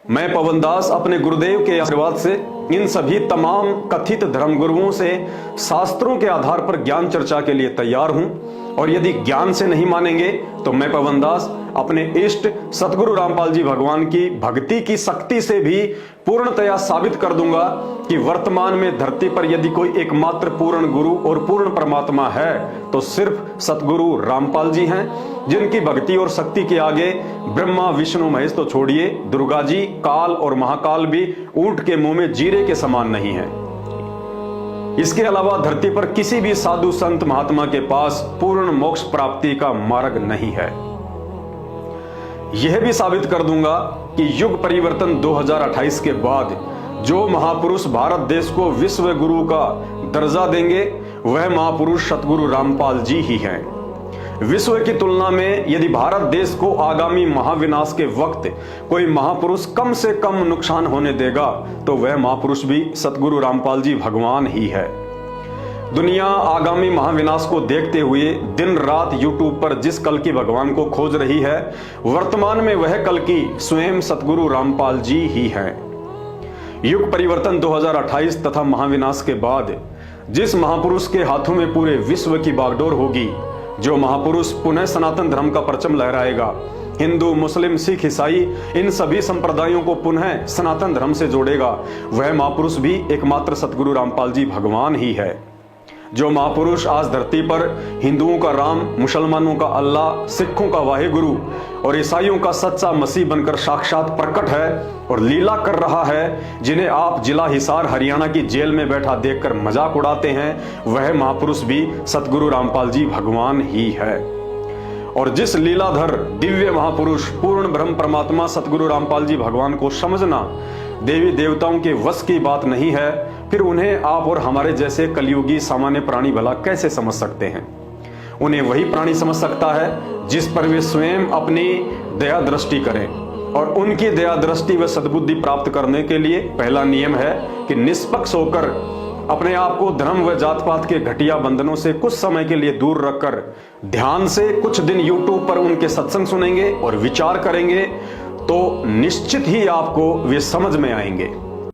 मैं पवन दास अपने गुरुदेव के आशीर्वाद से इन सभी तमाम कथित धर्मगुरुओं से शास्त्रों के आधार पर ज्ञान चर्चा के लिए तैयार हूं, और यदि ज्ञान से नहीं मानेंगे तो मैं पवन दास अपने इष्ट सतगुरु रामपाल जी भगवान की भक्ति की शक्ति से भी पूर्णतया साबित कर दूंगा कि वर्तमान में धरती पर यदि कोई एकमात्र पूर्ण गुरु और पूर्ण परमात्मा है तो सिर्फ सतगुरु रामपाल जी हैं, जिनकी भक्ति और शक्ति के आगे ब्रह्मा विष्णु महेश तो छोड़िए, दुर्गा जी, काल और महाकाल भी ऊंट के मुंह में जीरे के समान नहीं है। इसके अलावा धरती पर किसी भी साधु संत महात्मा के पास पूर्ण मोक्ष प्राप्ति का मार्ग नहीं है। यह भी साबित कर दूंगा कि युग परिवर्तन 2028 के बाद जो महापुरुष भारत देश को विश्व गुरु का दर्जा देंगे वह महापुरुष सतगुरु रामपाल जी ही हैं। विश्व की तुलना में यदि भारत देश को आगामी महाविनाश के वक्त कोई महापुरुष कम से कम नुकसान होने देगा तो वह महापुरुष भी सतगुरु रामपाल जी भगवान ही है। दुनिया आगामी महाविनाश को देखते हुए दिन रात यूट्यूब पर जिस कल की भगवान को खोज रही है, वर्तमान में वह कल की स्वयं सतगुरु रामपाल जी ही हैं। युग परिवर्तन 2028 तथा महाविनाश के बाद जिस महापुरुष के हाथों में पूरे विश्व की बागडोर होगी, जो महापुरुष पुनः सनातन धर्म का परचम लहराएगा, हिंदू मुस्लिम सिख ईसाई इन सभी संप्रदायों को पुनः सनातन धर्म से जोड़ेगा, वह महापुरुष भी एकमात्र सतगुरु रामपाल जी भगवान ही है। जो महापुरुष आज धरती पर हिंदुओं का राम, मुसलमानों का अल्लाह, सिखों का वाहेगुरु और ईसाइयों का सच्चा मसीह बनकर साक्षात प्रकट है और लीला कर रहा है, जिन्हें आप जिला हिसार हरियाणा की जेल में बैठा देखकर मजाक उड़ाते हैं, वह महापुरुष भी सतगुरु रामपाल जी भगवान ही है। और जिस लीलाधर दिव्य महापुरुष पूर्ण ब्रह्म परमात्मा सतगुरु रामपाल जी भगवान को समझना देवी देवताओं के वश की बात नहीं है, फिर उन्हें आप और हमारे जैसे कलयुगी सामान्य प्राणी भला कैसे समझ सकते हैं। उन्हें वही प्राणी समझ सकता है जिस पर वे स्वयं अपनी दया दृष्टि करें, और उनकी दया दृष्टि व सद्बुद्धि प्राप्त करने के लिए पहला नियम है कि निष्पक्ष होकर अपने आप को धर्म व जात पात के घटिया बंधनों से कुछ समय के लिए दूर रखकर ध्यान से कुछ दिन यूट्यूब पर उनके सत्संग सुनेंगे और विचार करेंगे तो निश्चित ही आपको वे समझ में आएंगे।